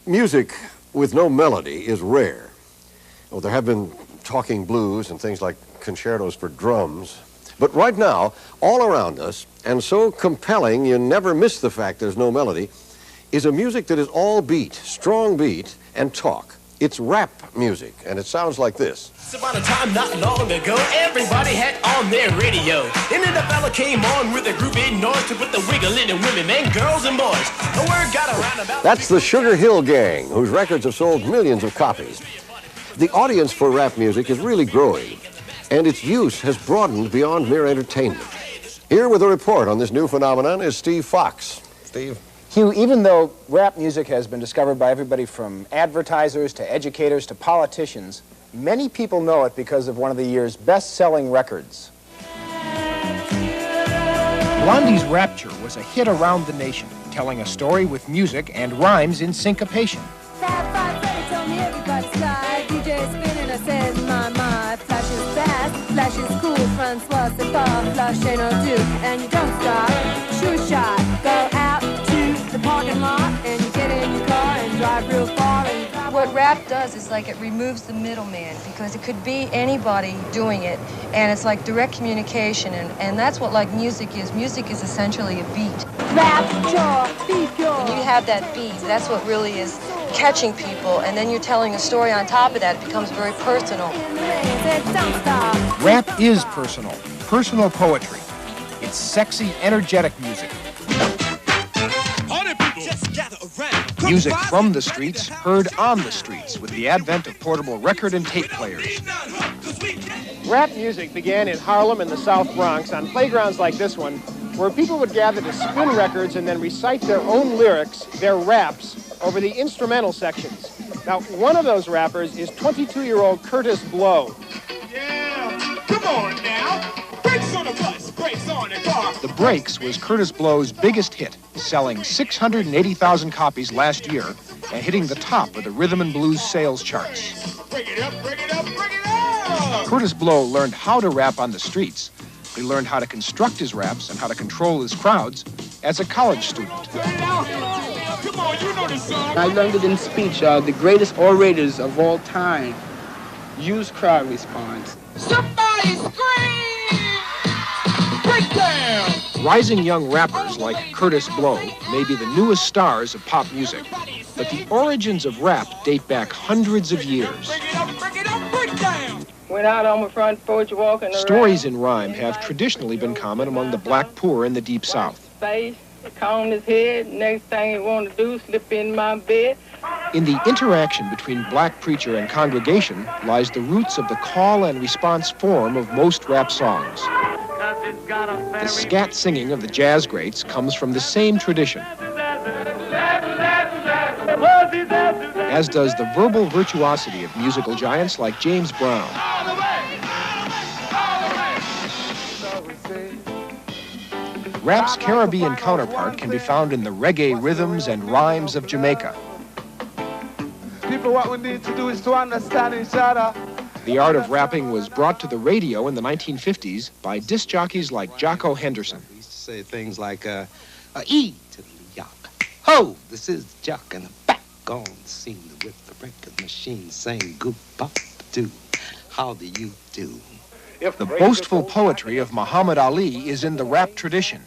Music with no melody is rare. Well, there have been talking blues and things like concertos for drums. But right now, all around us, and so compelling you never miss the fact there's no melody, is a music that is all beat, strong beat, and talk. It's rap music, and it sounds like this. Once upon a time not long ago, everybody had on their radio. And then a fella came on with a groovy noise to put the wiggle in the women, men, girls, and boys. The word got around about... That's the Sugar Hill Gang, whose records have sold millions of copies. The audience for rap music is really growing, and its use has broadened beyond mere entertainment. Here with a report on this new phenomenon is Steve Fox. Steve? Hugh, even though rap music has been discovered by everybody from advertisers to educators to politicians, many people know it because of one of the year's best-selling records. Blondie's Rapture was a hit around the nation, telling a story with music and rhymes in syncopation. Flash is fast, flash is cool, Francois, c'est pas, flash ain't no do, and you don't stop, shoot shot, go out to the parking lot, and you get in your car and drive real far. And what rap does is like it removes the middleman, because it could be anybody doing it, and it's like direct communication, and that's what like music is. Music is essentially a beat. Rap, pure, be pure. When you have that beat, that's what really is catching people, and then you're telling a story on top of that. It becomes very personal. Rap is personal, personal poetry. It's sexy, energetic music. Music from the streets, heard on the streets, with the advent of portable record and tape players. Rap music began in Harlem and the South Bronx on playgrounds like this one, where people would gather to spin records and then recite their own lyrics, their raps, over the instrumental sections. Now, one of those rappers is 22-year-old Curtis Blow. Yeah, come on now. Brakes on the bus, brakes on the car. The Breaks was Curtis Blow's biggest hit, selling 680,000 copies last year and hitting the top of the rhythm and blues sales charts. Break it up, break it up, break it up. Curtis Blow learned how to rap on the streets. He learned how to construct his raps and how to control his crowds as a college student. Come on, you know the song. I learned it in speech. The greatest orators of all time use crowd response. Somebody scream! Breakdown! Rising young rappers like Curtis Blow may be the newest stars of pop music, but the origins of rap date back hundreds of years. Break it up, break it up, breakdown! Went out on the front porch walking around. Stories in rhyme have traditionally been common among the black poor in the Deep South. Face, comb his head, next thing he want to do, slip in my bed. In the interaction between black preacher and congregation lies the roots of the call and response form of most rap songs. The scat singing of the jazz greats comes from the same tradition, as does the verbal virtuosity of musical giants like James Brown. Rap's Caribbean counterpart can be found in the reggae rhythms and rhymes of Jamaica. People, what we need to do is to understand each other. The art of rapping was brought to the radio in the 1950s by disc jockeys like Jocko Henderson. We used to say things like, E to the yock. Ho, this is Jock in the back on the scene with the record machine saying goop bop doo. How do you do? The boastful poetry of Muhammad Ali is in the rap tradition.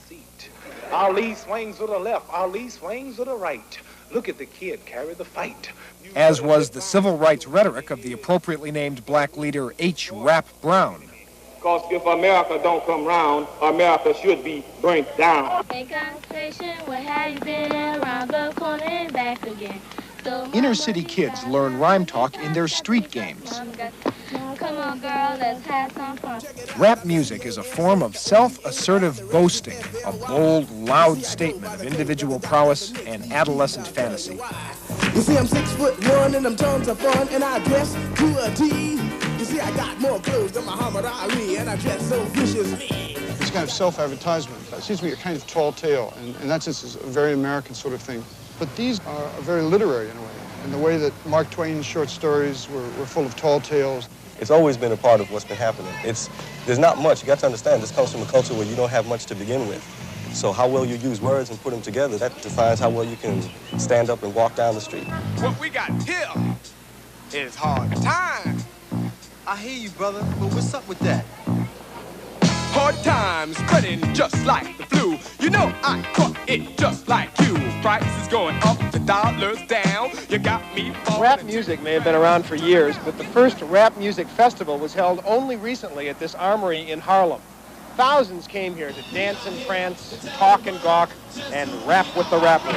Ali swings to the left, Ali swings to the right. Look at the kid carry the fight. As was the civil rights rhetoric of the appropriately named black leader H. Rap Brown. Because if America don't come round, America should be burnt down. Inner city kids learn rhyme talk in their street games. Come on, girl, let's have some fun. Rap music is a form of self-assertive boasting, a bold, loud statement of individual prowess and adolescent fantasy. You see, I'm 6'1" and I'm tons of fun, and I dress to a T. You see, I got more clothes than Muhammad Ali, and I dress so viciously. It's kind of self-advertisement. It seems to be a kind of tall tale, and that's just a very American sort of thing. But these are very literary in a way, in the way that Mark Twain's short stories were full of tall tales. It's always been a part of what's been happening. There's not much. You got to understand, this comes from a culture where you don't have much to begin with. So how well you use words and put them together, that defines how well you can stand up and walk down the street. What we got here is hard times. I hear you, brother, but what's up with that? Hard times spreading just like the flu. You know I caught it just like you. Prices going up, the dollar's down. You got me falling. Rap music may have been around for years, but the first rap music festival was held only recently at this armory in Harlem. Thousands came here to dance and prance, talk and gawk, and rap with the rapper.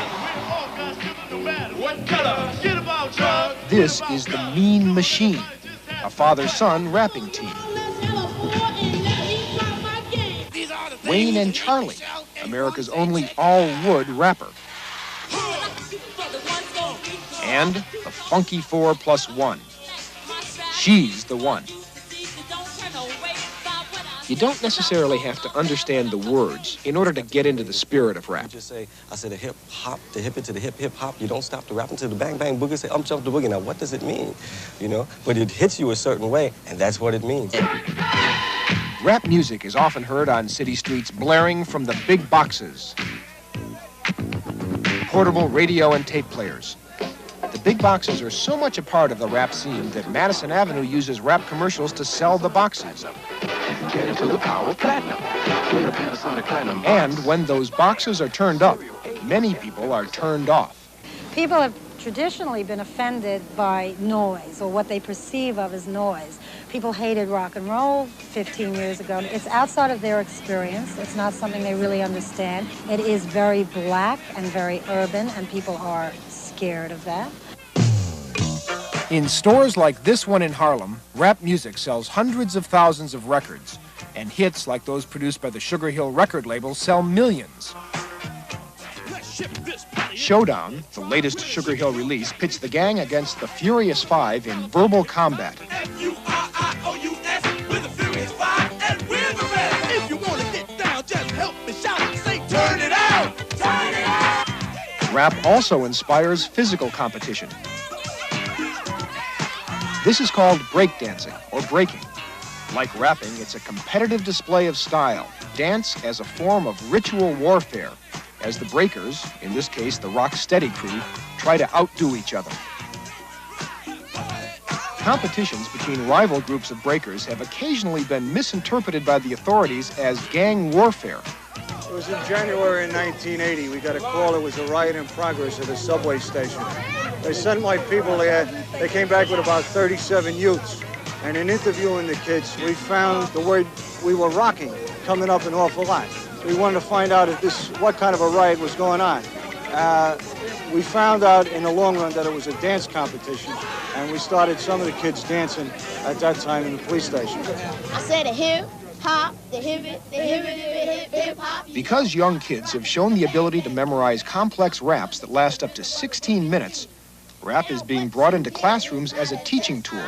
This is the Mean Machine, a father-son rapping team. Wayne and Charlie, America's only all-wood rapper. And the funky 4+1. She's the one. You don't necessarily have to understand the words in order to get into the spirit of rap. You just say, I said a hip hop, the hip it to the hip hip hop. You don't stop the rap until the bang bang boogie. Say, jump the boogie. Now, what does it mean? You know, but it hits you a certain way, and that's what it means. Rap music is often heard on city streets blaring from the big boxes. Portable radio and tape players. The big boxes are so much a part of the rap scene that Madison Avenue uses rap commercials to sell the boxes. Get into the power platinum. And when those boxes are turned up, many people are turned off. People have traditionally been offended by noise, or what they perceive of as noise. People hated rock and roll 15 years ago. It's outside of their experience. It's not something they really understand. It is very black and very urban, and people are scared of that. In stores like this one in Harlem, rap music sells hundreds of thousands of records, and hits like those produced by the Sugar Hill record label sell millions. Showdown, the latest Sugar Hill release, pits the gang against the Furious Five in verbal combat. F-U-R-I-O-U-S with the Furious Five, and we're the rest. If you want to get down, just help me shout. Say, turn it out! Turn it out! Rap also inspires physical competition. This is called breakdancing, or breaking. Like rapping, it's a competitive display of style, dance as a form of ritual warfare, as the breakers, in this case the Rocksteady crew, try to outdo each other. Competitions between rival groups of breakers have occasionally been misinterpreted by the authorities as gang warfare. It was in January in 1980. We got a call it was a riot in progress at a subway station. They sent my people there. They came back with about 37 youths. And in interviewing the kids, we found the word we were rocking coming up an awful lot. We wanted to find out what kind of a riot was going on. We found out in the long run that it was a dance competition, and we started some of the kids dancing at that time in the police station. I said a hip hop, the hip hop. Because young kids have shown the ability to memorize complex raps that last up to 16 minutes, rap is being brought into classrooms as a teaching tool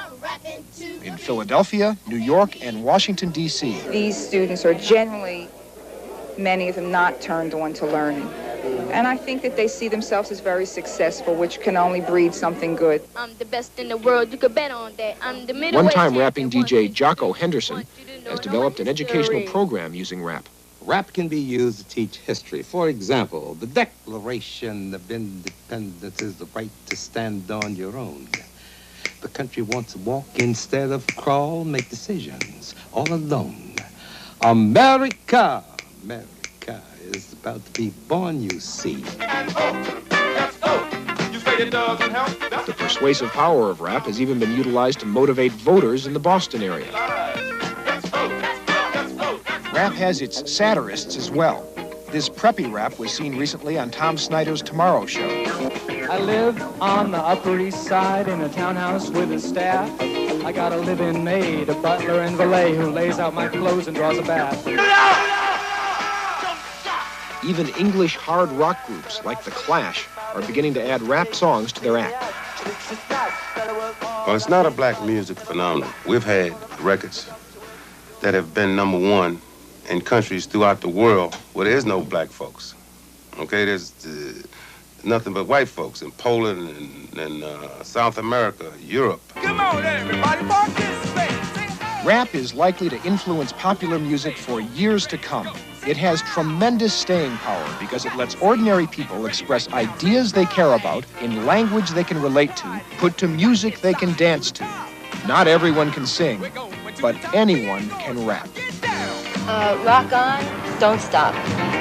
in Philadelphia, New York, and Washington, D.C. These students are generally, many of them, not turned on to learning. And I think that they see themselves as very successful, which can only breed something good. I'm the best in the world, you could bet on that. I'm the middleweight. One-time rapping DJ Jocko Henderson has developed an educational program using rap. Rap can be used to teach history. For example, the Declaration of Independence is the right to stand on your own. The country wants to walk instead of crawl, make decisions all alone. America is about to be born, you see. The persuasive power of rap has even been utilized to motivate voters in the Boston area. Rap has its satirists as well. This preppy rap was seen recently on Tom Snyder's Tomorrow Show. I live on the Upper East Side in a townhouse with a staff. I got a live-in maid, a butler and valet who lays out my clothes and draws a bath. Even English hard rock groups like The Clash are beginning to add rap songs to their act. Well, it's not a black music phenomenon. We've had records that have been #1 in countries throughout the world where there is no black folks. Okay, there's nothing but white folks in Poland and South America, Europe. Come on, everybody, participate. Rap is likely to influence popular music for years to come. It has tremendous staying power because it lets ordinary people express ideas they care about in language they can relate to, put to music they can dance to. Not everyone can sing, but anyone can rap. Rock on, don't stop.